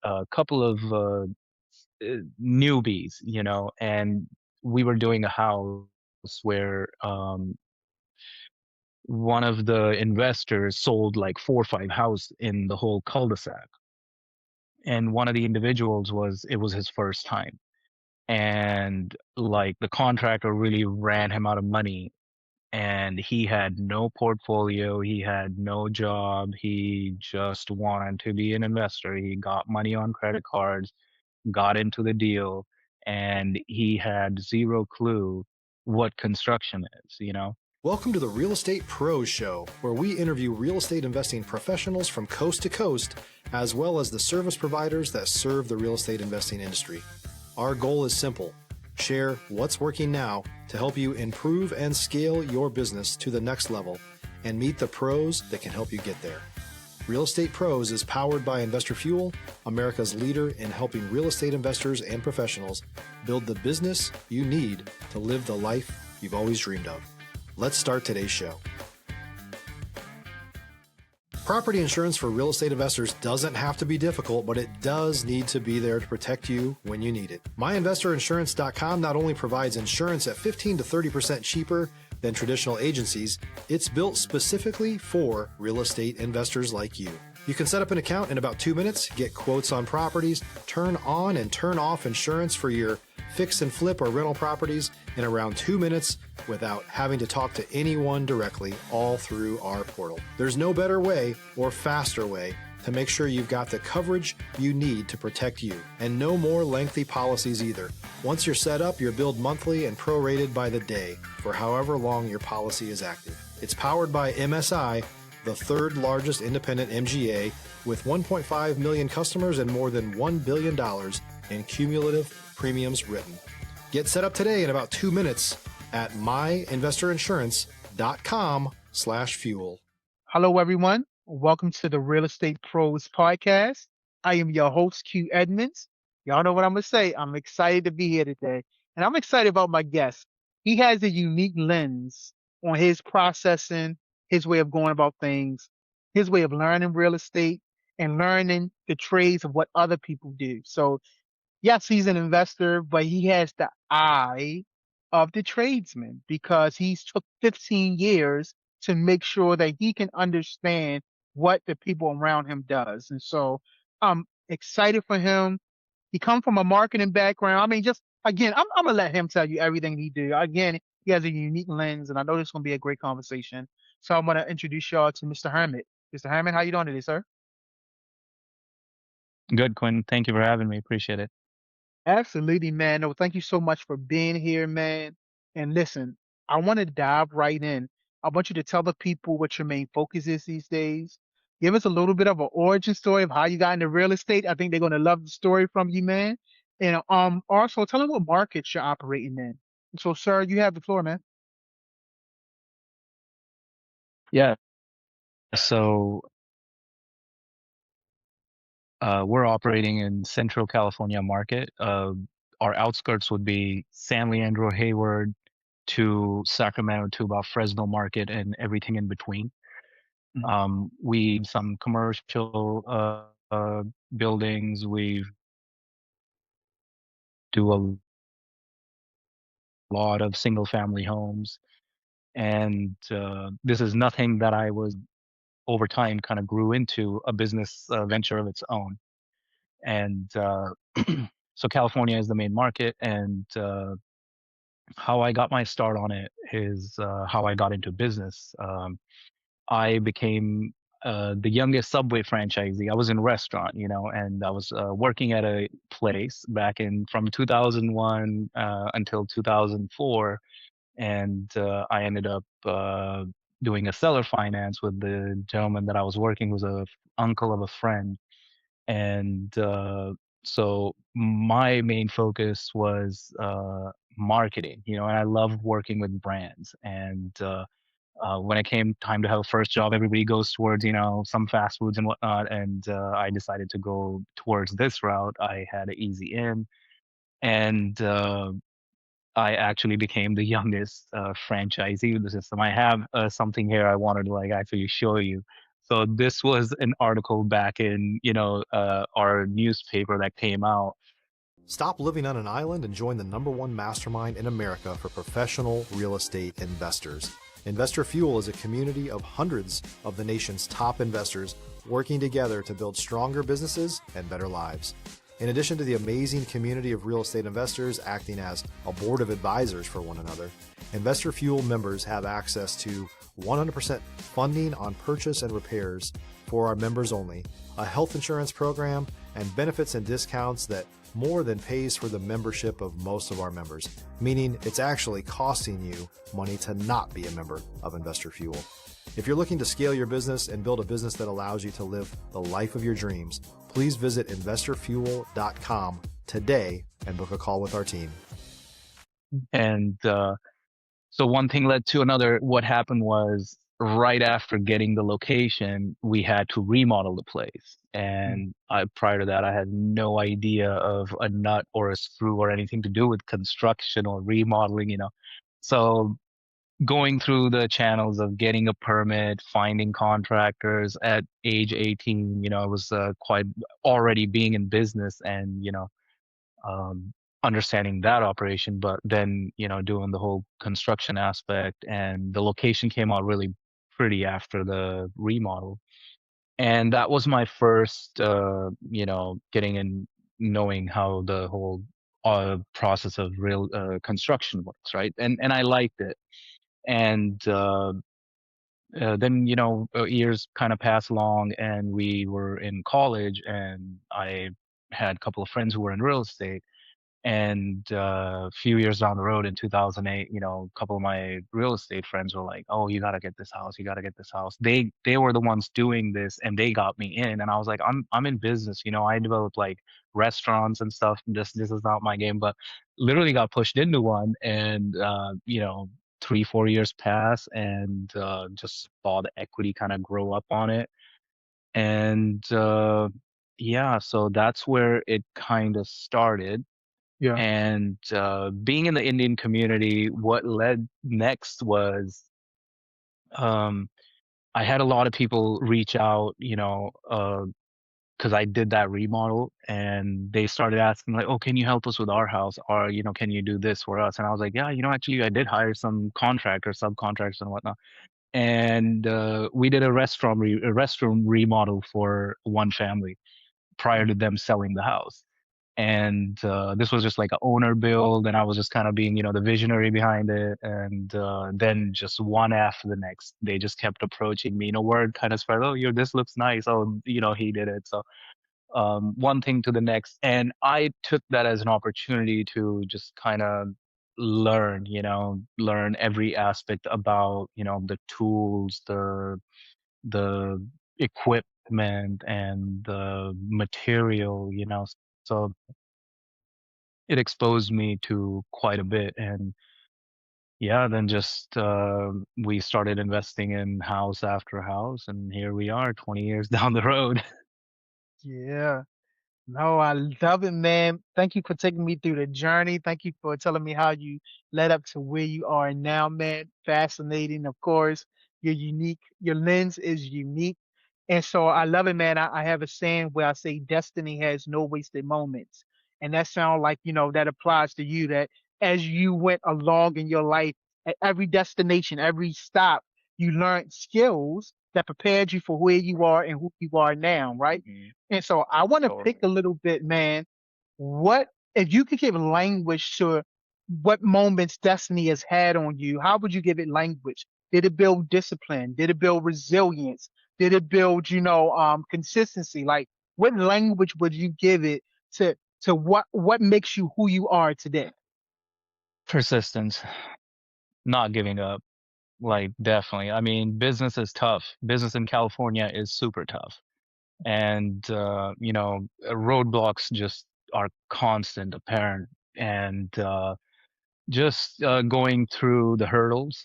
a couple of newbies, and we were doing a house where one of the investors sold like 4 or 5 houses in the whole cul-de-sac. And one of the individuals it was his first time. And like the contractor really ran him out of money, and he had no portfolio, he had no job, he just wanted to be an investor. He got money on credit cards, got into the deal, and he had zero clue what construction is. Welcome to the Real Estate Pros Show, where we interview real estate investing professionals from coast to coast, as well as the service providers that serve the real estate investing industry. Our goal is simple: share what's working now to help you improve and scale your business to the next level and meet the pros that can help you get there. Real Estate Pros is powered by Investor Fuel, America's leader in helping real estate investors and professionals build the business you need to live the life you've always dreamed of. Let's start today's show. Property insurance for real estate investors doesn't have to be difficult, but it does need to be there to protect you when you need it. MyInvestorInsurance.com not only provides insurance at 15 to 30% cheaper than traditional agencies, it's built specifically for real estate investors like you. You can set up an account in about 2 minutes, get quotes on properties, turn on and turn off insurance for your fix and flip or rental properties in around 2 minutes without having to talk to anyone directly, all through our portal. There's no better way or faster way to make sure you've got the coverage you need to protect you, and no more lengthy policies either. Once you're set up, you're billed monthly and prorated by the day for however long your policy is active. It's powered by MSI, the third largest independent MGA, with 1.5 million customers and more than $1 billion in cumulative premiums written. Get set up today in about 2 minutes at myinvestorinsurance.com/fuel. Hello, everyone. Welcome to the Real Estate Pros Podcast. I am your host, Q Edmonds. Y'all know what I'm going to say. I'm excited to be here today. And I'm excited about my guest. He has a unique lens on his processing, his way of going about things, his way of learning real estate and learning the trades of what other people do. So, yes, he's an investor, but he has the eye of the tradesman because he's took 15 years to make sure that he can understand what the people around him does. And so I'm excited for him. He come from a marketing background. I mean, just again, I'm gonna let him tell you everything he do. Again, he has a unique lens, and I know this is gonna be a great conversation. So I'm gonna introduce y'all to Mr. Hermit. Mr. Hermit, how you doing today, sir? Good, Quinn. Thank you for having me. Appreciate it. Absolutely, man. No, thank you so much for being here, man. And listen, I want to dive right in. I want you to tell the people what your main focus is these days. Give us a little bit of an origin story of how you got into real estate. I think they're going to love the story from you, man. And also tell them what markets you're operating in. So, sir, you have the floor, man. Yeah. So we're operating in Central California market. Our outskirts would be San Leandro, Hayward, to Sacramento, to about Fresno market, and everything in between. Mhm. We some commercial buildings. We do a lot of single family homes, and this is nothing that I was over time kind of grew into a business venture of its own. And so California is the main market, and how I got my start on it is how I got into business. I became the youngest Subway franchisee. I was in a restaurant, and I was working at a place back in from 2001 until 2004, and I ended up doing a seller finance with the gentleman that I was working, who was a uncle of a friend. And so my main focus was marketing, and I loved working with brands. And when it came time to have a first job, everybody goes towards, some fast foods and whatnot. And I decided to go towards this route. I had an easy in, and I actually became the youngest franchisee with the system. I have something here I wanted to like actually show you. So this was an article back in, our newspaper that came out. Stop living on an island and join the #1 mastermind in America for professional real estate investors. Investor Fuel is a community of hundreds of the nation's top investors working together to build stronger businesses and better lives. In addition to the amazing community of real estate investors acting as a board of advisors for one another, Investor Fuel members have access to 100% funding on purchase and repairs for our members only, a health insurance program, and benefits and discounts that more than pays for the membership of most of our members, meaning it's actually costing you money to not be a member of Investor Fuel. If you're looking to scale your business and build a business that allows you to live the life of your dreams, please visit investorfuel.com today and book a call with our team. And so one thing led to another. What happened was right after getting the location, we had to remodel the place. And prior to that, I had no idea of a nut or a screw or anything to do with construction or remodeling. So going through the channels of getting a permit, finding contractors at age 18, I was quite already being in business and, um, understanding that operation, but then, doing the whole construction aspect, and the location came out really pretty after the remodel. And that was my first, getting in, knowing how the whole process of real construction works, right? And I liked it. And then, years kind of passed along, and we were in college, and I had a couple of friends who were in real estate. And a few years down the road in 2008, a couple of my real estate friends were like, "Oh, you got to get this house. You got to get this house." They were the ones doing this, and they got me in. And I was like, I'm in business. I developed like restaurants and stuff. This is not my game, but literally got pushed into one. And 3-4 years pass, and just saw the equity kind of grow up on it. And yeah, so that's where it kind of started. Yeah. And being in the Indian community, what led next was, um, I had a lot of people reach out, because I did that remodel, and they started asking like, "Oh, can you help us with our house?" Or, "Can you do this for us?" And I was like, "Yeah, actually, I did hire some contractors, subcontractors, and whatnot." And we did a restroom remodel for one family prior to them selling the house. And this was just like a owner build, and I was just kind of being, the visionary behind it. And then just one after the next, they just kept approaching me. Word kind of spread, "Oh, this looks nice. Oh, he did it." So one thing to the next, and I took that as an opportunity to just kind of learn every aspect about, the tools, the equipment, and the material. So it exposed me to quite a bit. And yeah, then just we started investing in house after house, and here we are 20 years down the road. Yeah. No, I love it, man. Thank you for taking me through the journey. Thank you for telling me how you led up to where you are now, man. Fascinating, of course. You're unique. Your lens is unique. And so I love it, man. I have a saying where I say destiny has no wasted moments. And that sounds like, that applies to you that as you went along in your life, at every destination, every stop, you learned skills that prepared you for where you are and who you are now, right? Mhm. And so I want to pick Totally. a little bit, man. What if you could give language to what moments destiny has had on you? How would you give it language? Did it build discipline? Did it build resilience? Did it build, consistency? Like, what language would you give it to what makes you who you are today? Persistence, not giving up. Like, definitely. I mean, business is tough. Business in California is super tough. And roadblocks just are constant, apparent. And just going through the hurdles,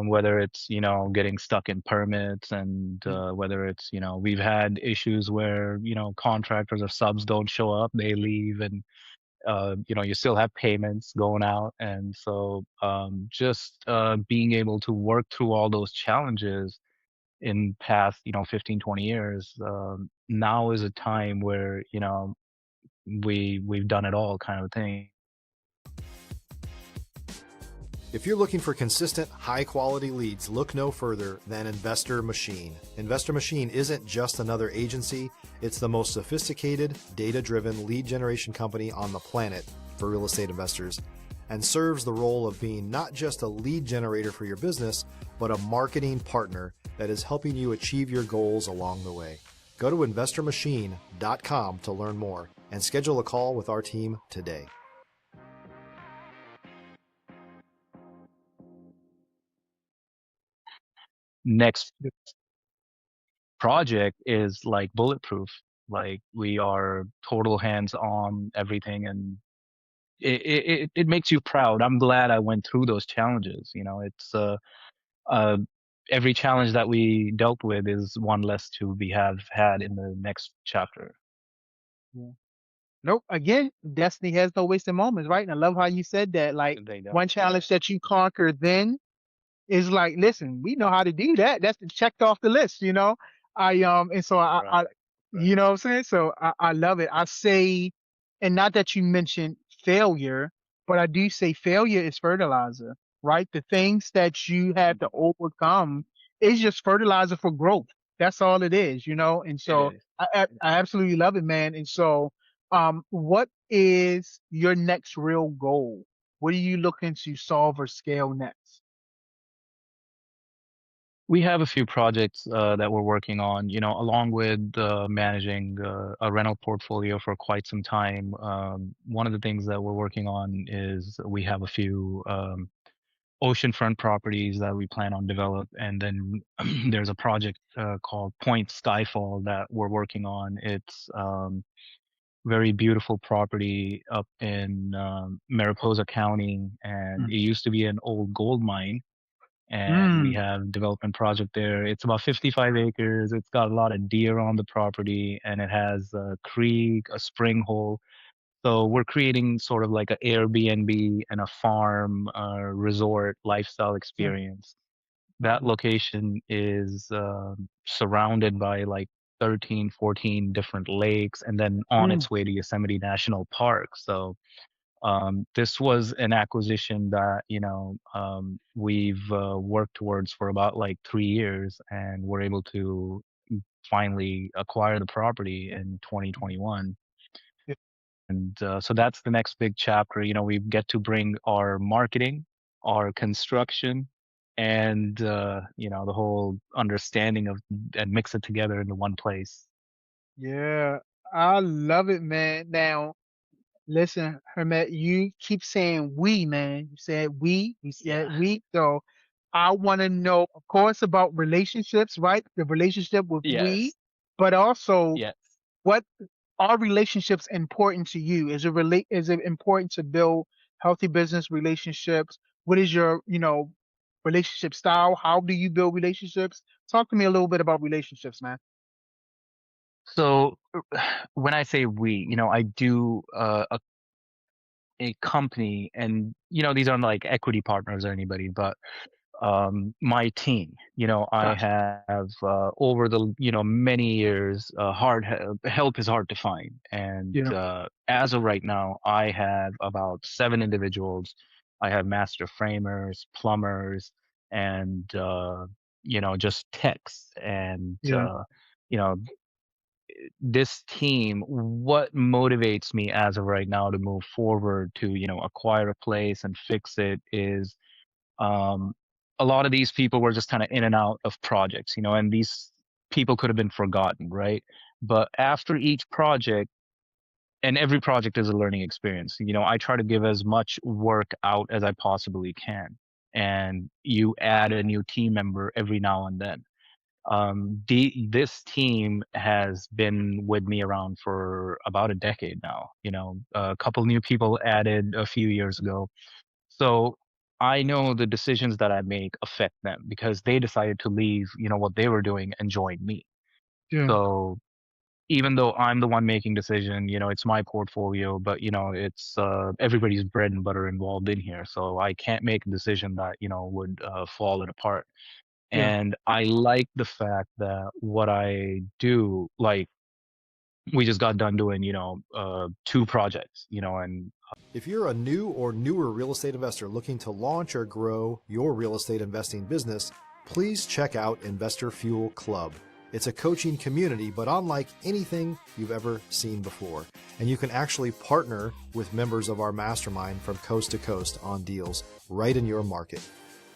whether it's, getting stuck in permits, and Mm. whether it's, we've had issues where, contractors or subs don't show up, they leave. And you still have payments going out. And so just being able to work through all those challenges, in past, 15, 20 years. Now is a time where, we've done it all kind of thing. If you're looking for consistent, high quality leads, look no further than Investor Machine. Investor Machine isn't just another agency, it's the most sophisticated, data driven lead generation company on the planet for real estate investors, and serves the role of being not just a lead generator for your business, but a marketing partner that is helping you achieve your goals along the way. Go to investormachine.com to learn more and schedule a call with our team today. Next project is like Bulletproof. Like we are total hands on everything, and it makes you proud. I'm glad I went through those challenges. It's uh, every challenge that we dealt with is one less to be have had in the next chapter. Yeah. Nope. Again, destiny has no wasted moments, right? And I love how you said that. Like They don't. one challenge that you conquered then is like, listen, we know how to do that. That's checked off the list, you know. And so I Right. you know what I'm saying? So I love it. I say, and not that you mentioned failure, but I do say failure is fertilizer, right? The things that you have to Mhm. overcome is just fertilizer for growth. That's all it is, you know. And It so is. I absolutely love it, man. And so, what is your next real goal? What are you looking to solve or scale next? We have a few projects that we're working on, along with managing a rental portfolio for quite some time. One of the things that we're working on is we have a few oceanfront properties that we plan on develop, and then there's a project called Point Skyfall that we're working on. It's very beautiful property up in Mariposa County, and it used to be an old gold mine, and we Mm, have development project there. It's about 55 acres. It's got a lot of deer on the property, and it has a creek, a spring hole. So we're creating sort of like an Airbnb and a farm resort lifestyle yeah, experience. That location is surrounded by like 13, 14 different lakes, and then on mm, its way to Yosemite National Park. So this was an acquisition that, we've worked towards for about like 3 years, and we're able to finally acquire the property in 2021. yeah, And so that's the next big chapter. We get to bring our marketing, our construction, and the whole understanding of and mix it together into one place. yeah. I love it, man. Now, listen, Hermet, you keep saying we, man. You said we, you Yeah. said we. So I want to know, of course, about relationships, right? The relationship with we, Yes. but also Yes. what are relationships important to you? Is it important to build healthy business relationships? What is your, relationship style? How do you build relationships? Talk to me a little bit about relationships, man. So when I say we, I do a company, and these aren't like equity partners or anybody, but my team. I Gotcha. have over the many years, help is hard to find, and Yeah. as of right now, I have about 7 individuals. I have master framers, plumbers, and just techs, and Yeah. you know this team, what motivates me as of right now to move forward to, acquire a place and fix it is um, a lot of these people were just kind of in and out of projects, and these people could have been forgotten, right? But after each project, and every project is a learning experience, I try to give as much work out as I possibly can. And you add a new team member every now and then. This team has been with me around for about a decade now. A couple new people added a few years ago. So I know the decisions that I make affect them because they decided to leave, what they were doing and join me. Yeah. So even though I'm the one making decision, it's my portfolio, but it's everybody's bread and butter involved in here. So I can't make a decision that would fall it apart. Yeah. And I like the fact that what I do, like we just got done doing, two projects, and If you're a new or newer real estate investor looking to launch or grow your real estate investing business, please check out Investor Fuel Club. It's a coaching community, but unlike anything you've ever seen before. And you can actually partner with members of our mastermind from coast to coast on deals right in your market.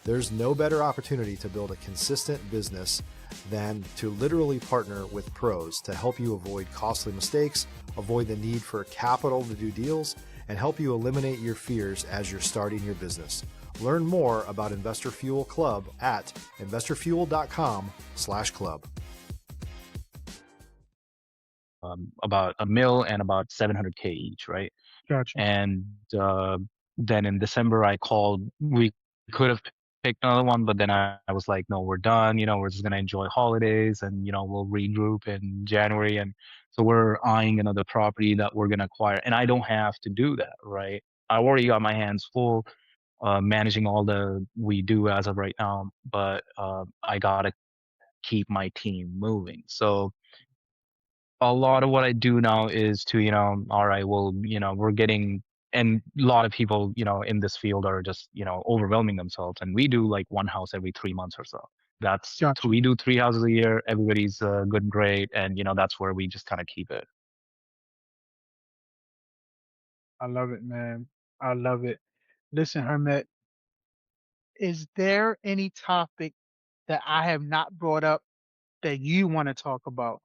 There's no better opportunity to build a consistent business than to literally partner with pros to help you avoid costly mistakes, avoid the need for capital to do deals, and help you eliminate your fears as you're starting your business. Learn more about Investor Fuel Club at investorfuel.com/club. about a mil and about 700K each, right? Gotcha. And then in December, I called. We could have picked another one, but then I was like, no, we're done. We're just gonna enjoy holidays, and we'll regroup in January. And so we're eyeing another property that we're gonna acquire, and I don't have to do that, right? I already got my hands full managing all the we do as of right now, but I gotta keep my team moving. So a lot of what I do now is to, all right, well, we're getting, and a lot of people, in this field are just, overwhelming themselves. And we do like one house every 3 months or so. Gotcha. We do three houses a year. Everybody's good, great. And, that's where we just kind of keep it. I love it, man. I love it. Listen, Hermit, is there any topic that I have not brought up that you want to talk about?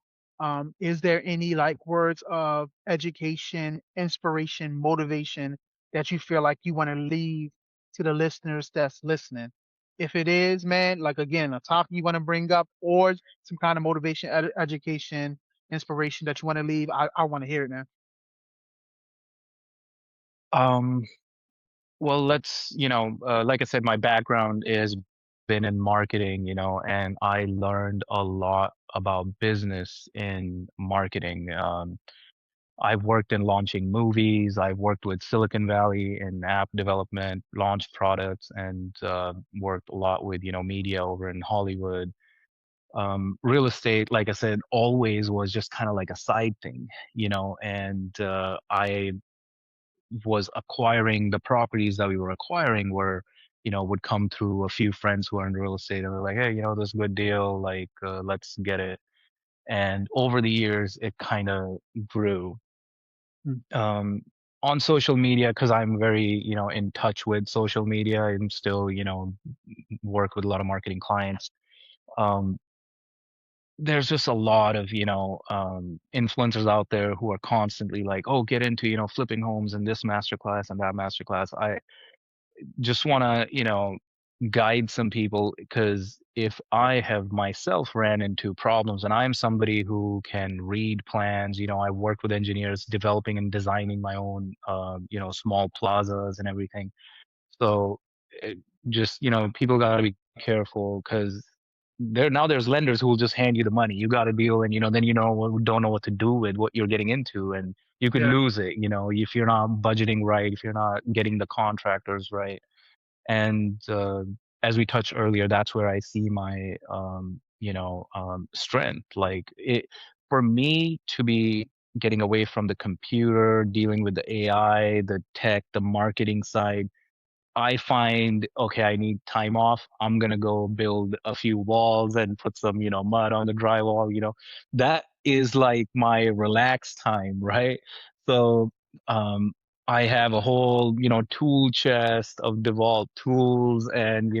Is there any like words of education, inspiration, motivation that you feel like you want to leave to the listeners that's listening? If it is, man, like again, a topic you want to bring up or some kind of motivation, education, inspiration that you want to leave, I want to hear it, man. Um, well, like I said, my background is been in marketing, and I learned a lot about business in marketing. I've worked in launching movies. I've worked with Silicon Valley in app development, launched products, and worked a lot with media over in Hollywood. Real estate, like I said, always was just kind of like a side thing, and I was acquiring the properties that we were acquiring were would come through a few friends who are in real estate, and they're like, hey, this is a good deal, like let's get it. And over the years, it kind of grew Mm. um, on social media because I'm very, in touch with social media. I'm still, work with a lot of marketing clients. Um, there's just a lot of, influencers out there who are constantly like, oh, get into, flipping homes and this masterclass and that masterclass. I just want to, guide some people because if I have myself ran into problems and I'm somebody who can read plans, I worked with engineers developing and designing my own, small plazas and everything. So it just, people got to be careful because there's lenders who will just hand you the money. You got a deal, and then don't know what to do with what you're getting into, and you could Yeah. lose it. If you're not budgeting right, if you're not getting the contractors right. And as we touched earlier, that's where I see my strength. Like it for me to be getting away from the computer, dealing with the AI, the tech, the marketing side. I find, okay, I need time off. I'm gonna go build a few walls and put some, mud on the drywall. That is like my relaxed time, right? So um, I have a whole, tool chest of DeWalt tools, and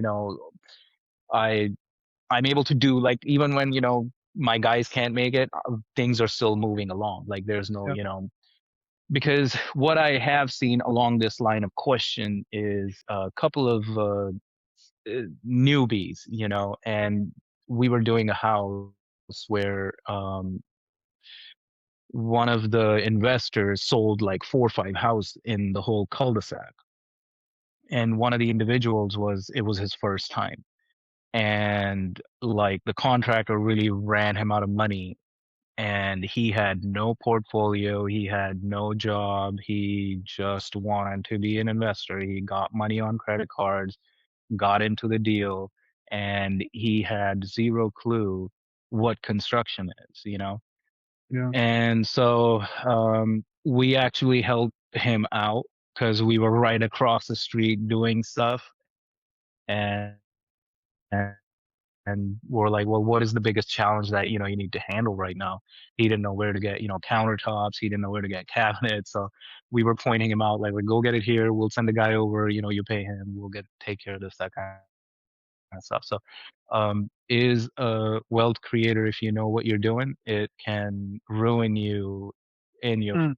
I I'm able to do like even when my guys can't make it, things are still moving along. Like there's no, Yeah. because what I have seen along this line of question is a couple of newbies, and we were doing a house where one of the investors sold like 4 or 5 houses in the whole cul-de-sac. And one of the individuals it was his first time. And like the contractor really ran him out of money, and he had no portfolio, he had no job, he just wanted to be an investor. He got money on credit cards, got into the deal, and he had zero clue what construction is, you know? Yeah. And so we actually helped him out because we were right across the street doing stuff. And, and and we're like, well, what is the biggest challenge that you need to handle right now? He didn't know where to get countertops. He didn't know where to get cabinets. So we were pointing him out, like, go get it here. We'll send the guy over. You pay him. We'll take care of this, that kind of stuff. So is a wealth creator, if you know what you're doing, it can ruin you in your Mm.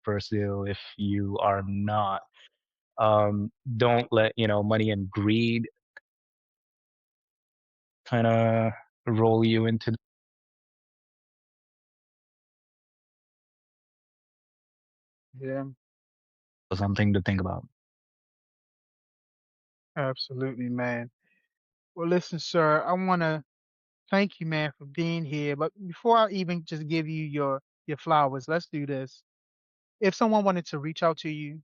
first deal if you are not. Don't let money and greed kind of roll you into Yeah, something to think about. absolutely, man. Well, listen, sir, I want to thank you, man, for being here. But before I even just give you your flowers, let's do this. If someone wanted to reach out to you,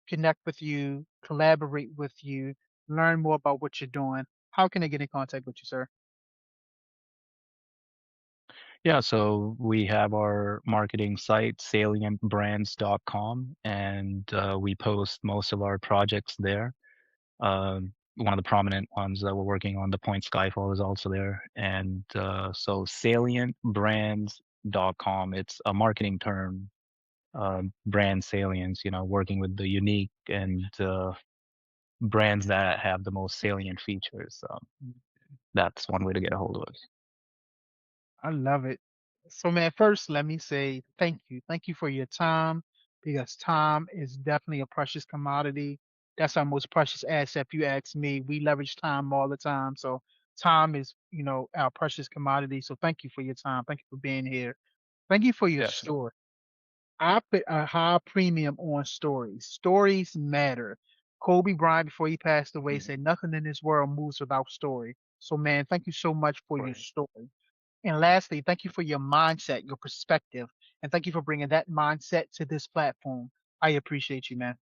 connect with you, collaborate with you, learn more about what you're doing, how can they get in contact with you, sir? Yeah, so we have our marketing site, salientbrands.com, and we post most of our projects there. One of the prominent ones that we're working on, the Point Skyfall, is also there. And so salientbrands.com, it's a marketing term, brand salience, working with the unique and brands that have the most salient features. So that's one way to get a hold of us. I love it. So, man, first, let me say thank you. Thank you for your time because time is definitely a precious commodity. That's our most precious asset. If you ask me, we leverage time all the time. So, time is, our precious commodity. So, thank you for your time. Thank you for being here. Thank you for your Yes. story. I put a high premium on stories. Stories matter. Kobe Bryant, before he passed away, Mhm. said, "Nothing in this world moves without story." So, man, thank you so much for your Right. story. And lastly, thank you for your mindset, your perspective, and thank you for bringing that mindset to this platform. I appreciate you, man.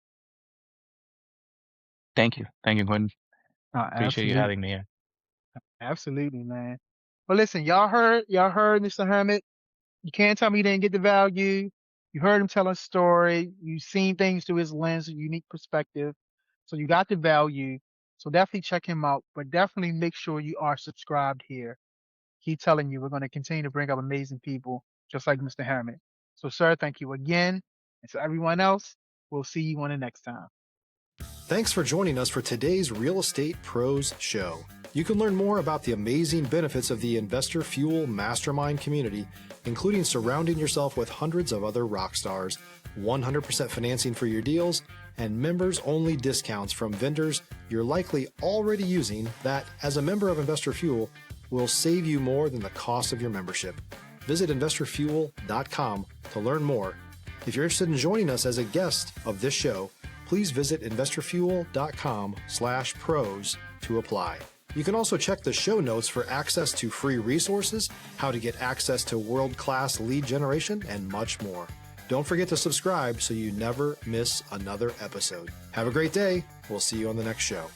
Thank you. Thank you, Quinn. Appreciate you Absolutely. having me here. Absolutely, man. Well, listen, y'all heard Mr. Hermit. You can't tell me he didn't get the value. You heard him tell a story. You've seen things through his lens, a unique perspective. So you got the value. So definitely check him out, but definitely make sure you are subscribed here. Keep telling you, we're going to continue to bring up amazing people just like Mr. Hermit. So, sir, thank you again. And to everyone else, we'll see you on the next time. Thanks for joining us for today's Real Estate Pros Show. You can learn more about the amazing benefits of the Investor Fuel Mastermind community, including surrounding yourself with hundreds of other rock stars, 100% financing for your deals, and members-only discounts from vendors you're likely already using that, as a member of Investor Fuel, will save you more than the cost of your membership. Visit investorfuel.com to learn more. If you're interested in joining us as a guest of this show, please visit investorfuel.com/pros to apply. You can also check the show notes for access to free resources, how to get access to world-class lead generation, and much more. Don't forget to subscribe so you never miss another episode. Have a great day. We'll see you on the next show.